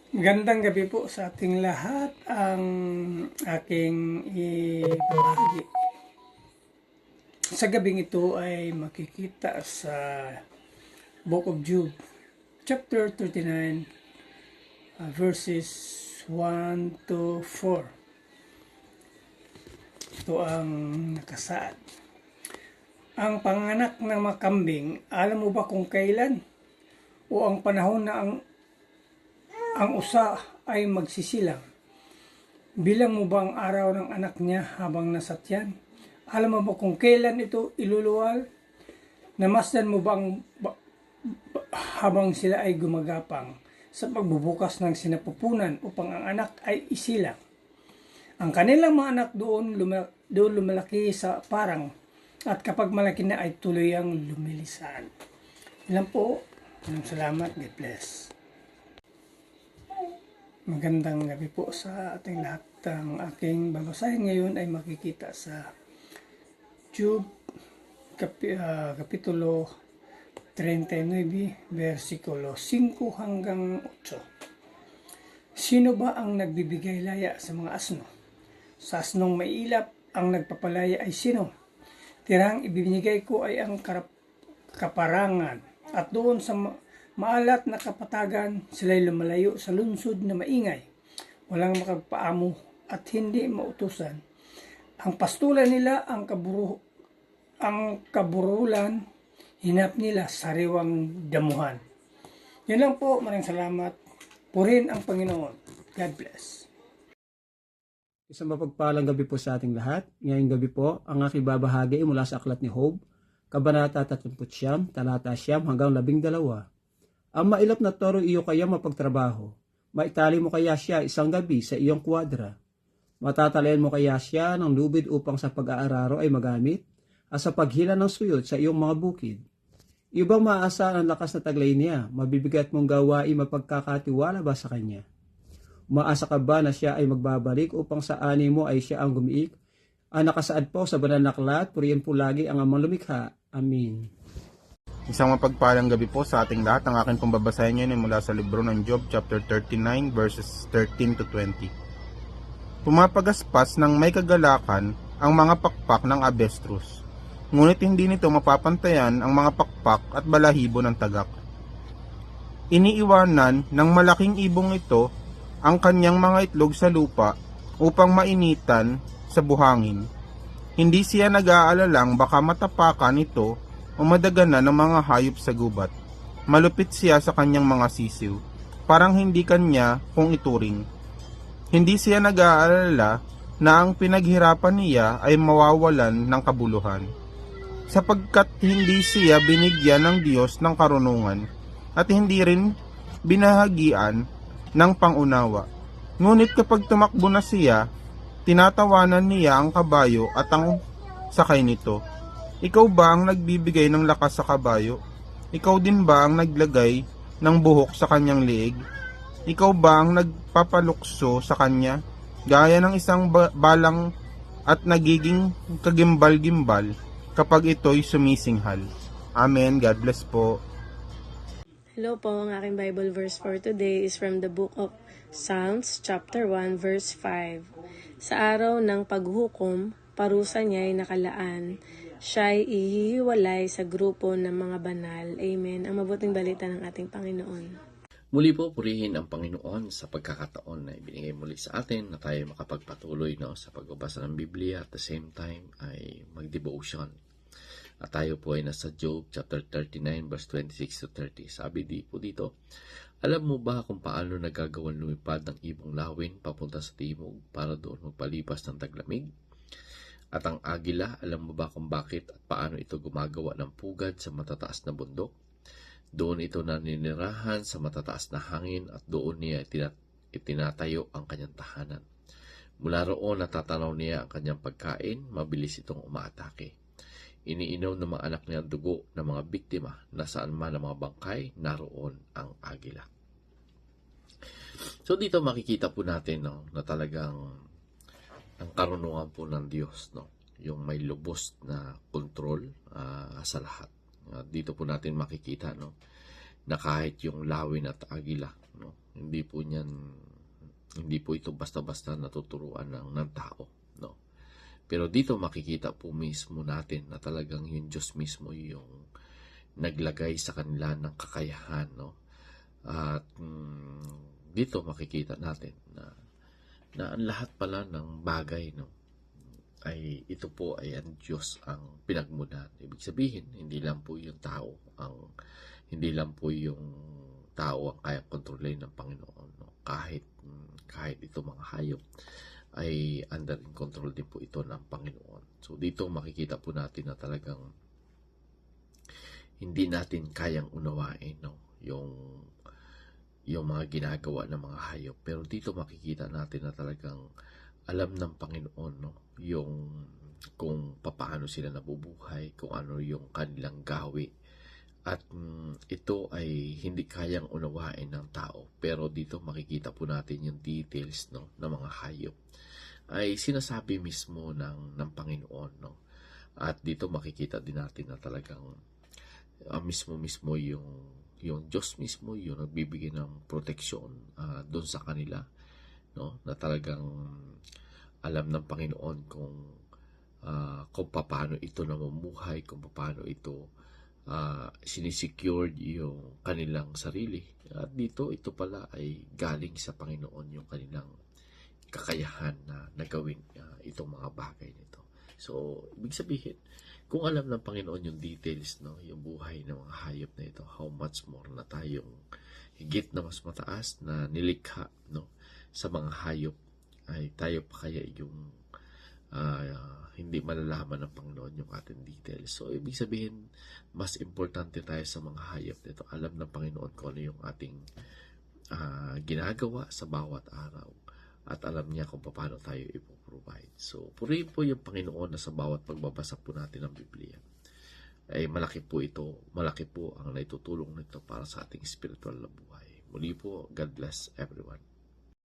Magandang gabi po sa ating lahat. Ang aking ibabahagi sa gabing ito ay makikita sa Book of Job, chapter 39, verses 1 to 4. Ito ang nakasaad. Ang panganak ng makambing, alam mo ba kung kailan? O ang panahon na ang usa ay magsisilang? Bilang mo ba ang araw ng anak niya habang nasa tiyan? Alam mo ba kung kailan ito iluluwal? Namasdan mo ba habang sila ay gumagapang sa pagbubukas ng sinapupunan upang ang anak ay isilang? Ang kanilang mga anak doon lumalaki sa parang, at kapag malaki na ay tuluyang lumilisan. Ilan po. Salamat. God bless. Magandang gabi po sa ating lahat. Ang aking babasahin ngayon ay makikita sa Job Kapitulo 39, versikulo 5 hanggang 8. Sino ba ang nagbibigay laya sa mga asno? Sa asnong may ilap, ang nagpapalaya ay sino? Tirang ibinigay ko ay ang kaparangan, at doon sa maalat na kapatagan, sila'y lumalayo sa lungsod na maingay. Walang makagpaamo at hindi mautusan. Ang pastulan nila, ang kaburulan, hinap nila sariwang damuhan. Yan lang po. Maraming salamat. Purihin ang Panginoon. God bless. Isang mapagpalang gabi po sa ating lahat. Ngayong gabi po, ang aking babahagi mula sa Aklat ni Job, Kabanata 39, talata 9 hanggang 12. Ang mailap na toro iyo kaya mapagtrabaho. Maitali mo kaya siya isang gabi sa iyong kwadra. Matatalayan mo kaya siya ng lubid upang sa pag-aararo ay magamit, at sa paghila ng suyot sa iyong mga bukid. Ibang maaasahan ang lakas na taglay niya, mabibigat mong gawain mapagkakatiwala ba sa kanya? Umaasa ka ba na siya ay magbabalik upang sa ani mo ay siya ang gumiik? Ang nakasaad po sa banal na aklat, purihin po lagi ang amang lumikha. Amen. Isang mapagpalang gabi po sa ating lahat. Ang akin pong babasahin ngayon ay mula sa libro ng Job, chapter 39, verses 13 to 20. Pumapagaspas ng may kagalakan ang mga pakpak ng abestrus, ngunit hindi nito mapapantayan ang mga pakpak at balahibo ng tagak. Iniiwanan ng malaking ibong ito ang kanyang mga itlog sa lupa upang mainitan sa buhangin. Hindi siya nag-aalalang baka matapakan ito o madaganan ng mga hayop sa gubat. Malupit siya sa kanyang mga sisiw, parang hindi kanya kung ituring. Hindi siya nag-aalala na ang pinaghirapan niya ay mawawalan ng kabuluhan, sapagkat hindi siya binigyan ng Diyos ng karunungan at hindi rin binahagian ng pangunawa. Ngunit kapag tumakbo na siya, tinatawanan niya ang kabayo at ang sakay nito. Ikaw ba ang nagbibigay ng lakas sa kabayo? Ikaw din ba ang naglagay ng buhok sa kanyang liig? Ikaw ba ang nagpapalukso sa kanya, gaya ng isang balang at nagiging kagimbal-gimbal kapag ito'y sumisinghal? Amen. God bless po. Hello po, ang aking Bible verse for today is from the book of Psalms, chapter 1, verse 5. Sa araw ng paghukom, parusa niya ay nakalaan. Siya'y ihihiwalay sa grupo ng mga banal. Amen. Ang mabuting balita ng ating Panginoon. Muli po, purihin ang Panginoon sa pagkakataon na ibinigay muli sa atin na tayo makapagpatuloy sa pagbabasa ng Biblia, at the same time ay mag-devotion. At tayo po ay nasa Job chapter 39 verse 26 to 30. Sabi po dito, alam mo ba kung paano nagagawan lumipad ng ibong lawin papunta sa timog para doon magpalipas ng taglamig? At ang agila, alam mo ba kung bakit at paano ito gumagawa ng pugad sa matataas na bundok? Doon ito naninirahan sa matataas na hangin at doon niya itinatayo ang kanyang tahanan. Mula roon natatanaw niya ang kanyang pagkain, mabilis itong umaatake. Iniinom ng mga anak niya ang dugo ng mga biktima, nasaan man ang mga bangkay, naroon ang agila. So dito makikita po natin na talagang ang karunungan po ng Diyos, yung may lubos na kontrol sa lahat. Dito po natin makikita na kahit yung lawin at agila, no, hindi po ito basta-basta natuturuan ng tao, no. Pero dito makikita po mismo natin na talagang yung Diyos mismo yung naglagay sa kanila ng kakayahan, no. At dito makikita natin na ang lahat pala ng bagay, no, ay ito po ay ang Diyos ang pinagmulan. Ibig sabihin, hindi lang po yung tao ang kaya kontrolin ng Panginoon, no. Kahit ito mga hayop ay under in control din po ito ng Panginoon. So dito makikita po natin na talagang hindi natin kayang unawain, no, yung mga ginagawa ng mga hayop. Pero dito makikita natin na talagang alam ng Panginoon, no, yung kung paano sila nabubuhay, kung ano yung kanilang gawi. At ito ay hindi kayang unawain ng tao. Pero dito makikita po natin yung details, no, ng mga hayop ay sinasabi mismo ng Panginoon, no. At dito makikita din natin na talagang mismo yung Diyos mismo yung nagbibigay ng proteksyon doon sa kanila, no, na talagang alam ng Panginoon kung paano ito namumuhay, kung paano ito sinisecured yung kanilang sarili. At dito, ito pala ay galing sa Panginoon yung kanilang kakayahan na nagawin itong mga bagay nito. So, ibig sabihin, kung alam ng Panginoon yung details, no, yung buhay ng mga hayop na ito, how much more na tayong higit na mas mataas na nilikha, no, sa mga hayop, ay tayo pa kaya yung hindi malalaman ng Panginoon yung ating details. So, ibig sabihin, mas importante tayo sa mga hayop nito. Alam ng Panginoon kung ano yung ating ginagawa sa bawat araw. At alam niya kung paano tayo ipoprovide. So, purihin po yung Panginoon na sa bawat pagbabasa po natin ng Biblia. Ay malaki po ang naitutulong nito para sa ating spiritual na buhay. Muli po, God bless everyone.